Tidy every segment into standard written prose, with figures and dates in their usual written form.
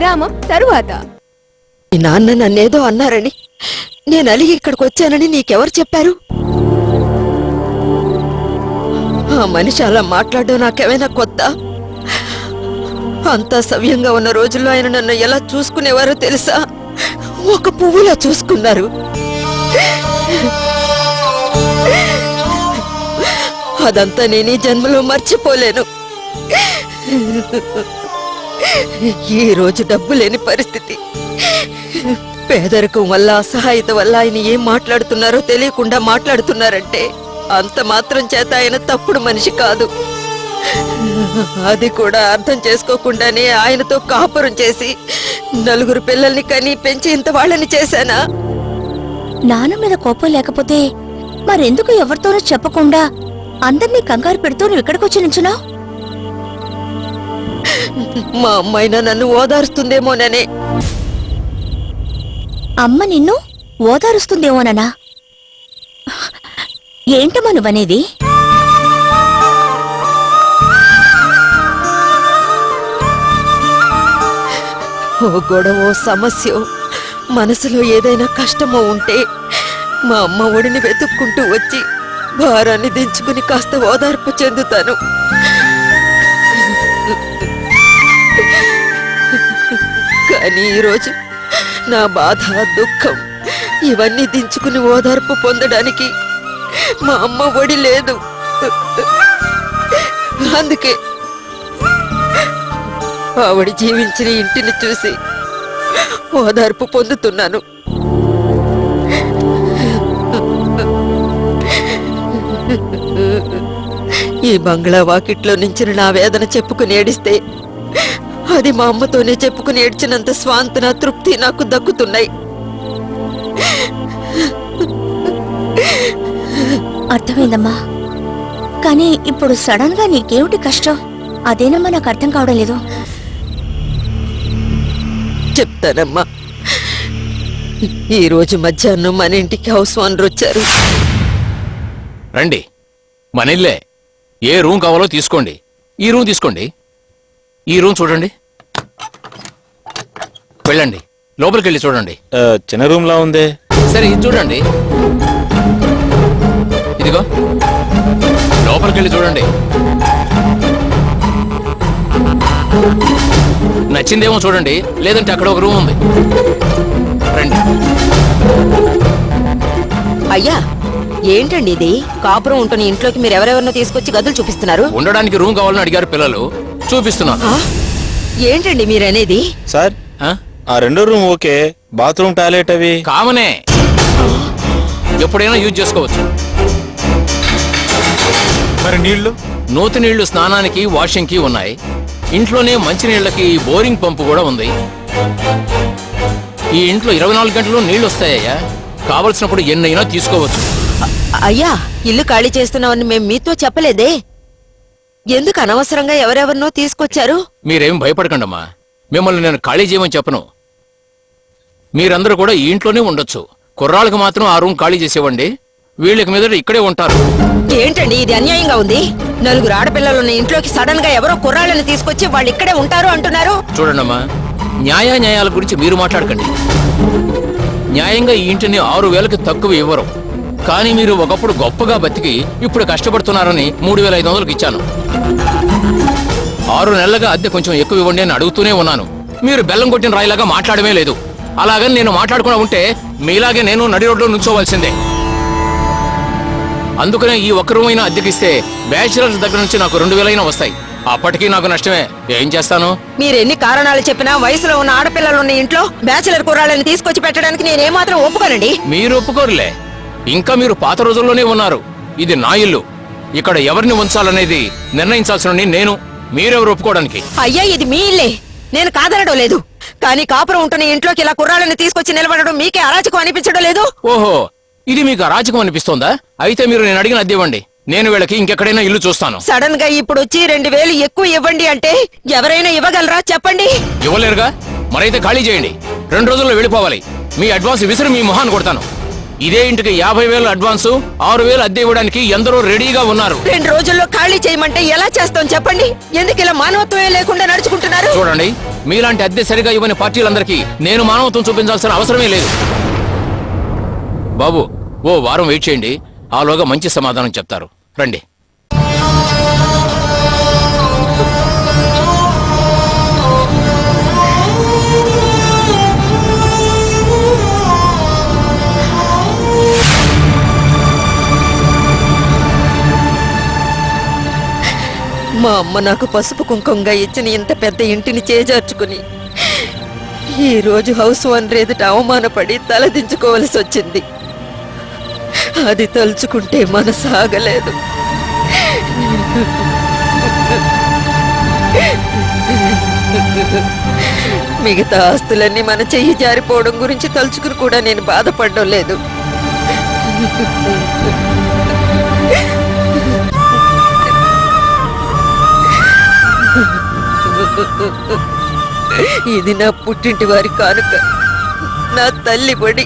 విరామం తరువాత. మీ నాన్న నన్నేదో అన్నారని నేను అలిగి ఇక్కడికి వచ్చానని నీకెవరు చెప్పారు? ఆ మనిషి అలా మాట్లాడడం నాకేమైనా కొత్త? అంతా సవ్యంగా ఉన్న రోజుల్లో ఆయన నన్ను ఎలా చూసుకునేవారో తెలుసా? ఒక పువ్వులా చూసుకున్నారు. అదంతా నేను ఈ జన్మలో మర్చిపోలేను. ఈ రోజు డబ్బు లేని పరిస్థితి, పేదరికం వల్ల అసహాయత వల్ల ఆయన ఏం మాట్లాడుతున్నారో తెలియకుండా మాట్లాడుతున్నారంటే అంత మాత్రం చేత ఆయన తప్పుడు మనిషి కాదు. అది కూడా అర్థం చేసుకోకుండానే ఆయనతో కాపురం చేసి 4 పిల్లల్ని కని పెంచి ఇంత వాళ్ళని చేశానా? నాన్న మీద కోపం లేకపోతే మరెందుకు ఎవరితోనూ చెప్పకుండా అందర్నీ కంగారు పెడుతూ నువ్వు ఇక్కడికొచ్చి నించున్నావు? మా అమ్మాయినా నన్ను ఓదారుస్తుందేమోననే. అమ్మ నిన్ను ఓదారుస్తుందేమోననా? ఏంటమ్మా నువ్వనేది? ఓ గొడవో సమస్యో మనసులో ఏదైనా కష్టమో ఉంటే మా అమ్మ ఒడిని వెతుక్కుంటూ వచ్చి భారాన్ని దించుకుని కాస్త ఓదార్పు చెందుతాను. కానీ ఈరోజు నా బాధ, దుఃఖం ఇవన్నీ దించుకుని ఓదార్పు పొందడానికి మా అమ్మ ఒడి లేదు. అందుకే ఆవిడ జీవించిన ఇంటిని చూసి ఓదార్పు పొందుతున్నాను. ఈ బంగ్లా వాకిట్లో నుంచి నా వేదన చెప్పుకుని ఏడిస్తే అది మా అమ్మతోనే చెప్పుకుని ఏడ్చినంత స్వాంతన, తృప్తి నాకు దక్కుతున్నాయి. అర్థమైందమ్మా, కానీ ఇప్పుడు సడన్ గా నీకేమిటి కష్టం? అదేనమ్మా నాకు అర్థం కావడం లేదు. చెప్తానమ్మా. ఈరోజు మధ్యాహ్నం మన ఇంటికి హౌస్ ఓనర్ వచ్చారు. రండి, మన ఇల్లే. ఏ రూమ్ కావాలో తీసుకోండి. ఈ రూమ్ తీసుకోండి. ఈ రూమ్ చూడండి. వెళ్ళండి, లోపలికి వెళ్ళి చూడండి. చిన్న రూమ్ లా ఉంది. సరే, ఇది చూడండి. ఇదిగో, లోపలికి వెళ్ళి చూడండి. నచ్చిందేమో చూడండి, లేదంటే అక్కడ ఒక రూమ్ ఉంది. రండి. అయ్యా, ఏంటండి ఇది? కాపురం ఉంటున్న ఇంట్లోకి మీరు ఎవరెవరినో తీసుకొచ్చి గదులు చూపిస్తున్నారు. ఉండడానికి రూమ్ కావాలని అడిగారు పిల్లలు, చూపిస్తున్నాను. ఏంటండి మీరనేది? సార్, ఆ రెండో రూమ్ ఓకే, బాత్రూమ్, టాయిలెట్ అవి కామనే, ఎప్పుడైనా యూజ్ చేసుకోవచ్చు. మరి నీళ్లు? నూతి నీళ్లు స్నానానికి, వాషింగ్ కి ఉన్నాయి. ఇంట్లోనే మంచినీళ్లకి బోరింగ్ పంపు కూడా ఉంది. ఈ ఇంట్లో 24 గంటలు నీళ్లు వస్తాయ్యా, కావలసినప్పుడు ఎన్నైనా తీసుకోవచ్చు. అయ్యా, ఇల్లు ఖాళీ చేస్తున్నామని మేము మీతో చెప్పలేదే. ఎందుకు అనవసరంగా ఎవరెవరినో తీసుకొచ్చారు? మీరేం భయపడకండమ్మా, మిమ్మల్ని నేను ఖాళీ చేయమని చెప్పను. మీరందరూ కూడా ఈ ఇంట్లోనే ఉండొచ్చు. కుర్రాళ్ళకు మాత్రం ఆ రూమ్ ఖాళీ చేసేవండి. వీళ్ళకి మీద ఇక్కడే ఉంటారు. ఏంటండి ఇది? అన్యాయంగా ఉంది. 4 ఆడపిల్లలున్న ఇంట్లోకి సడన్ గా ఎవరో కుర్రాళ్ళని తీసుకొచ్చి వాళ్ళు ఇక్కడే ఉంటారు అంటున్నారు. చూడండమ్మా, న్యాయాల గురించి మీరు మాట్లాడకండి. న్యాయంగా ఈ ఇంటిని 6,000కి తక్కువ ఇవ్వరు. కానీ మీరు ఒకప్పుడు గొప్పగా బతికి ఇప్పుడు కష్టపడుతున్నారని 3,500కి ఇచ్చాను. 6 నెలలుగా అద్దె కొంచెం ఎక్కువ ఇవ్వండి అని అడుగుతూనే ఉన్నాను. మీరు బెల్లం కొట్టిన రాయిలాగా మాట్లాడమే లేదు. అలాగని నేను మాట్లాడకుండా ఉంటే మీలాగే నేను నడి రోడ్లో నుంచోవలసిందే. అందుకనే ఈ ఒక్క రూమ్ అయినా అద్దెకిస్తే బ్యాచిలర్స్ దగ్గర నుంచి నాకు 2,000 వస్తాయి. అప్పటికీ నాకు నష్టమే. ఏం చేస్తాను? మీరెన్ని కారణాలు చెప్పినా వయసులో ఉన్న ఆడపిల్లలున్న ఇంట్లో బ్యాచిలర్ కుర్రాళ్ళని తీసుకొచ్చి పెట్టడానికి నేనేమాత్రం ఒప్పుకోనండి. మీరు ఒప్పుకోరులే, ఇంకా మీరు పాత రోజుల్లోనే ఉన్నారు. ఇది నా ఇల్లు. ఇక్కడ ఎవరిని ఉంచాలనేది నిర్ణయించాల్సిన నేను. మీరెవరు ఒప్పుకోవడానికి? అయ్యా, ఇది మీ ఇల్లే, నేను కాదనడం లేదు. కానీ కాపురం ఉంటున్న ఇంట్లోకి ఇలా కుర్రాళ్ళని తీసుకొచ్చి నిలబడడం మీకే అరాచకం అనిపించడం లేదు? ఓహో, ఇది మీకు అరాచకం అనిపిస్తోందా? అయితే మీరు నేను అడిగిన అద్దె ఇవ్వండి. నేను వీళ్ళకి ఇంకెక్కడైనా ఇల్లు చూస్తాను. సడన్ గా ఇప్పుడు వచ్చి 2,000 ఎక్కువ ఇవ్వండి అంటే ఎవరైనా ఇవ్వగలరా చెప్పండి? ఇవ్వలేరుగా, మరైతే ఖాళీ చేయండి. 2 రోజుల్లో వెళ్ళిపోవాలి. మీ అడ్వాన్స్ విసిరి మీ మొహాన్ని కొడతాను. ఇదే ఇంటికి 50,000 అడ్వాన్సు 6,000 అద్దె ఇవ్వడానికి ఎందరో రెడీగా ఉన్నారు. 2 రోజుల్లో ఖాళీ చేయమంటే ఎలా చేస్తాం చెప్పండి? ఎందుకు ఇలా మానవత్వమే లేకుండా నడుచుకుంటున్నారు? చూడండి, మీలాంటి అద్దె సరిగా ఇవ్వని పార్టీలందరికీ నేను మానవత్వం చూపించాల్సిన అవసరమే లేదు. బాబు, ఓ వారం వెయిట్ చేయండి, ఆలోగా మంచి సమాధానం చెప్తారు. రండి. మా అమ్మ నాకు పసుపు కుంకుమంగా ఇచ్చిన ఇంత పెద్ద ఇంటిని చేజార్చుకుని ఈ రోజు హౌస్ ఓనర్ ఎదుట అవమానపడి తలదించుకోవలసి వచ్చింది. అది తలుచుకుంటే మనసు ఆగలేదు. మిగతా ఆస్తులన్నీ మన చెయ్యి జారిపోవడం గురించి తలుచుకుని కూడా నేను బాధపడడం లేదు. ఇది నా పుట్టింటి వారి కానుక, నా తల్లి బడి.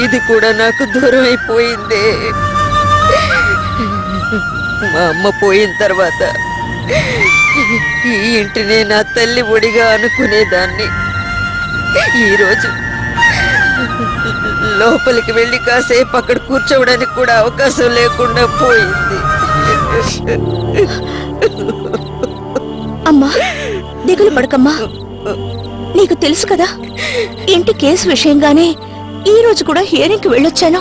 ఇది కూడా నాకు దూరం అయిపోయిందే. మా అమ్మ పోయిన తర్వాత ఈ ఇంటినే నా తల్లి ఒడిగా అనుకునేదాన్ని. ఈరోజు లోపలికి వెళ్ళి కాసేపు అక్కడ కూర్చోవడానికి కూడా అవకాశం లేకుండా పోయింది. అమ్మా, దిగులు పడకమ్మా. నీకు తెలుసు కదా, ఇంటి కేసు విషయంగానే ఈ రోజు కూడా హియరింగ్కి వెళ్ళొచ్చాను.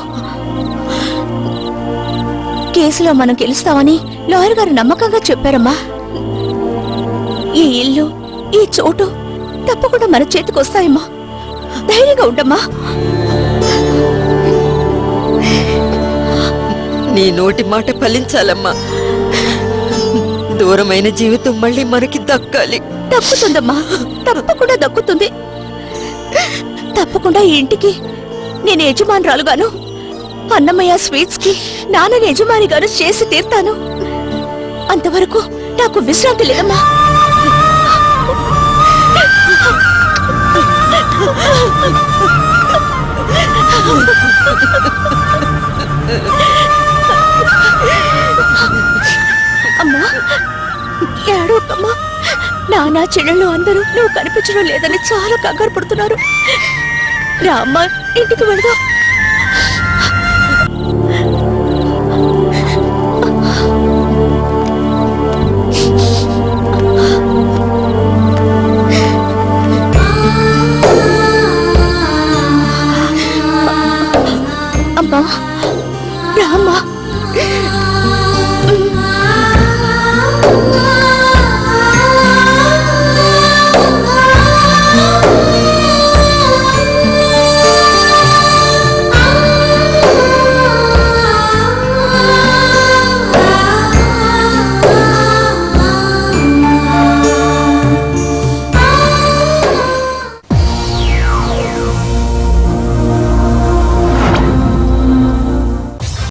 కేసులో మనం గెలుస్తామని లాయర్ గారు నమ్మకంగా చెప్పారమ్మా. ఈ ఇల్లు, ఈ చోటు తప్పకుండా మన చేతికి వస్తాయమ్మా. ధైర్యంగా ఉండమ్మా. నీ నోటి మాట ఫలించాలమ్మా. దూరమైన జీవితం మళ్ళీ మనకి దక్కాలి. దక్కుతుందమ్మా, తప్పకుండా దక్కుతుంది. తప్పకుండా ఈ ఇంటికి నేను యజమానురాలుగాను, అన్నమయ్య స్వీట్స్ కి నాన్నని యజమానిగాను చేసి తీర్తాను. అంతవరకు నాకు విశ్రాంతి లేదమ్మా. అమ్మా, ఏడవకమ్మా. నాన్న చెల్లెళ్ళు అందరూ నువ్వు కనిపించడం లేదని చాలా కంగారు పడుతున్నారు. రా అమ్మా, ఇంటికి వెళదాం.